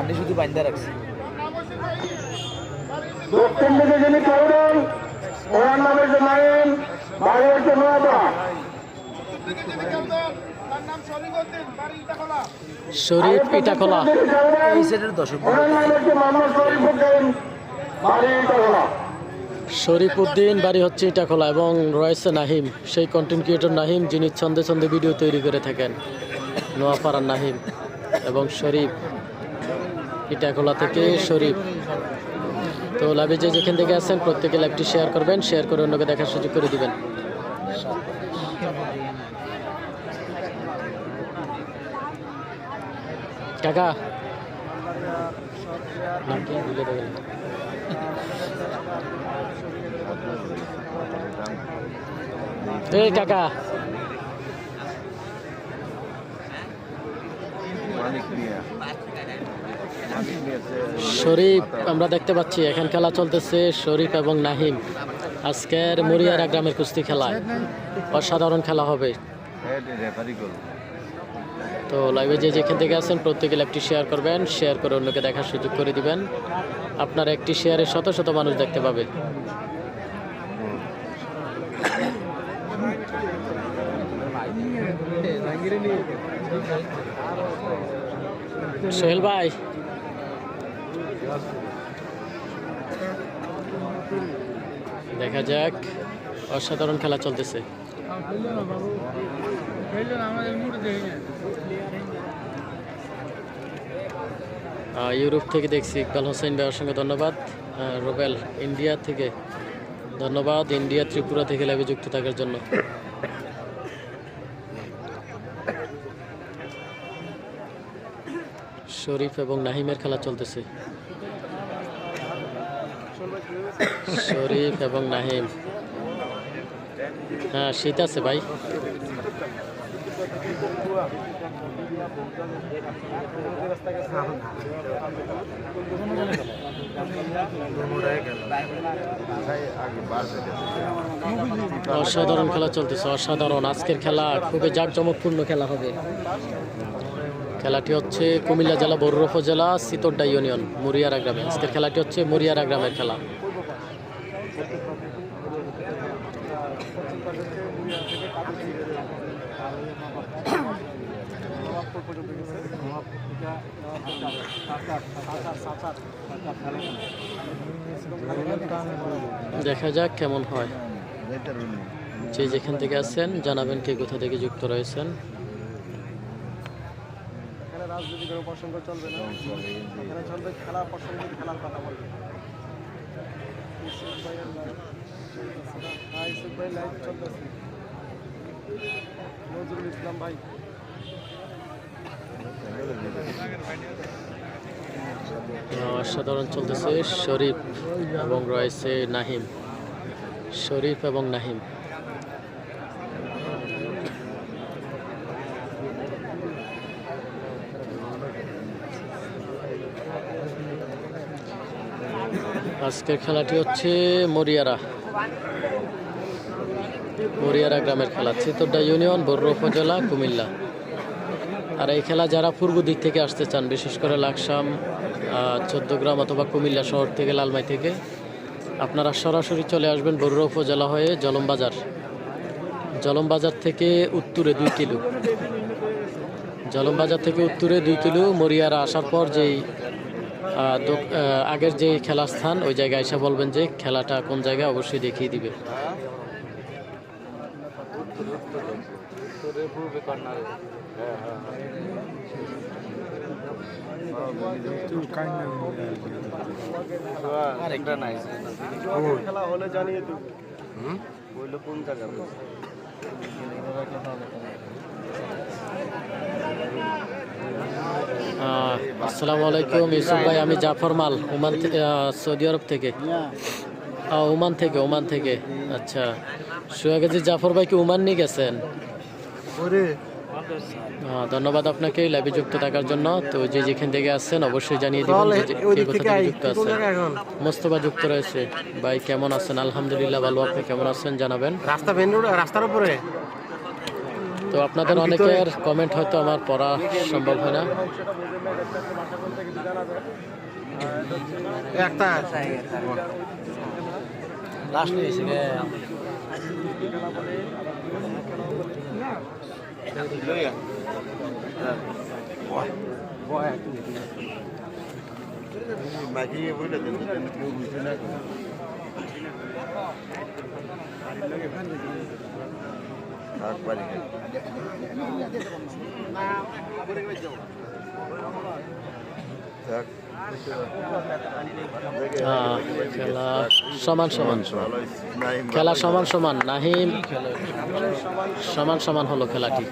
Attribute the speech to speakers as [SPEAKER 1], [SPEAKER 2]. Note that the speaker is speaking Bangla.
[SPEAKER 1] আন্টি শুধু বাইন্দা রাখছি।
[SPEAKER 2] দক্ষিণ দিকে যিনি খেলবেন ওনার নাম হচ্ছে নাইম, বাড়ি হচ্ছে নোয়াদা।
[SPEAKER 3] শরীফ ইটাখোলা।
[SPEAKER 1] এই সেটের দর্শক
[SPEAKER 2] ওনার নাম হচ্ছে মোহাম্মদ শরীফুদ্দিন, বাড়ি ইটাখোলা।
[SPEAKER 3] শরীফউদ্দিন বাড়ি হচ্ছে ইটাখোলা এবং রয়েছে নাহিম, সেই কন্টেন্ট ক্রিয়েটর নাহিম যিনি ছন্দে ছন্দে ভিডিও তৈরি করে থাকেন, নোয়াপাড়ার নাহিম। এবং শরীফ ইটাখোলা থেকে শরীফ। তো লাইভে যে যেখান থেকে আছেন প্রত্যেকে লাইভটি শেয়ার করবেন, শেয়ার করে অন্যকে দেখার সুযোগ করে দিবেন। কাকা নাম কি ভুলে দেবেন? এই কাকা শরীফ আমরা দেখতে পাচ্ছি এখন খেলা চলতেছে শরীফ এবং নাহিম। আজকের মরিয়ারা গ্রামের কুস্তি খেলায় অসাধারণ খেলা হবে। তো লাইভে যে যেখান থেকে আছেন প্রত্যেকে লাইভটি শেয়ার করবেন, শেয়ার করে অন্যকে দেখার সুযোগ করে দিবেন। আপনার একটি শেয়ারে শত শত মানুষ দেখতে পাবে। সোহেল ভাই দেখা যাক, অসাধারণ খেলা চলতেছে। ইউরোপ থেকে দেখছি ইকবাল হোসেন ভাইয়ের সঙ্গে ধন্যবাদ। রুবেল ইন্ডিয়া থেকে ধন্যবাদ, ইন্ডিয়া ত্রিপুরা থেকে লাইভে যুক্ত থাকার জন্য। শরীফ এবং নাহিমের খেলা চলতেছে। শরীফ এবং নাহিম। হ্যাঁ শীত আছে ভাই। অসাধারণ খেলা চলতেছে, অসাধারণ। আজকের খেলা খুবই জাঁকজমকপূর্ণ খেলা হবে। খেলাটি হচ্ছে কুমিল্লা জেলা বরুড়া উপজেলা সিতোড্ডা ইউনিয়ন মরিয়ারা গ্রামে। আজকের খেলাটি হচ্ছে মরিয়ারা গ্রামের খেলা। দেখা যাক কেমন হয়। যে যেখান থেকে আছেন জানাবেন কে কোথা থেকে যুক্ত রয়েছেন।
[SPEAKER 4] রাজনীতি করে প্রসঙ্গ চলবে না, এখানে চলবে খেলা প্রসঙ্গ, খেলার কথা বলবে। ইউসুফ ভাই লাইভ চলতেছে। নজরুল ইসলাম ভাই
[SPEAKER 3] অসাধারণ চলতেছে। শরীফ এবং রয়েছে নাহিম, শরীফ এবং নাহিম। আজকের খেলাটি হচ্ছে মরিয়ারা গ্রামের খেলা, সিতোড্ডা ইউনিয়ন বরুড়া উপজেলা কুমিল্লা। আর এই খেলা যারা পূর্ব দিক থেকে আসতে চান, বিশেষ করে লাকসাম, 14 গ্রাম অথবা কুমিল্লা শহর থেকে, লালমাই থেকে, আপনারা সরাসরি চলে আসবেন বরুড়া উপজেলা হয়ে জলম বাজার থেকে উত্তরে 2 কিলো, জলম বাজার থেকে উত্তরে 2 কিলো মরিয়ারা আসার পর যেই আগের যে খেলা স্থান ওই জায়গায় এসে বলবেন যে খেলাটা কোন জায়গায়, অবশ্যই দেখিয়ে দিবে।
[SPEAKER 4] খেলা হলে জানিয়ে তো বললো কোন জায়গা।
[SPEAKER 3] আসসালামু আলাইকুম ইউসুফ ভাই, আমি জাফর মাল ওমান, সৌদি আরব থেকে। ওমান থেকে। আচ্ছা, সোহাগাজী জাফর ভাই কি ওমান নিয়ে গেছেন? ধন্যবাদ আপনাকে লাইভে যুক্ত থাকার জন্য। তো যে যেখান থেকে আসছেন অবশ্যই জানিয়ে দিবেন কে কোথা থেকে যুক্ত আছেন। মোস্তফা যুক্ত রয়েছে। ভাই কেমন আছেন? আলহামদুলিল্লাহ ভালো। আপনি কেমন আছেন জানাবেন।
[SPEAKER 4] রাস্তার উপরে
[SPEAKER 3] তো আপনাদের অনেকের কমেন্ট হয়তো আমার পড়া সম্ভব হয় না।
[SPEAKER 4] সেটা বুঝে নেয় দেখতে একটা বাসা কোন থেকে বিধান আছে
[SPEAKER 1] লাস্ট নিয়েছে গে
[SPEAKER 3] খেলা সমান সমান, খেলা সমান সমান, নাহিম সমান সমান হলো খেলাটি।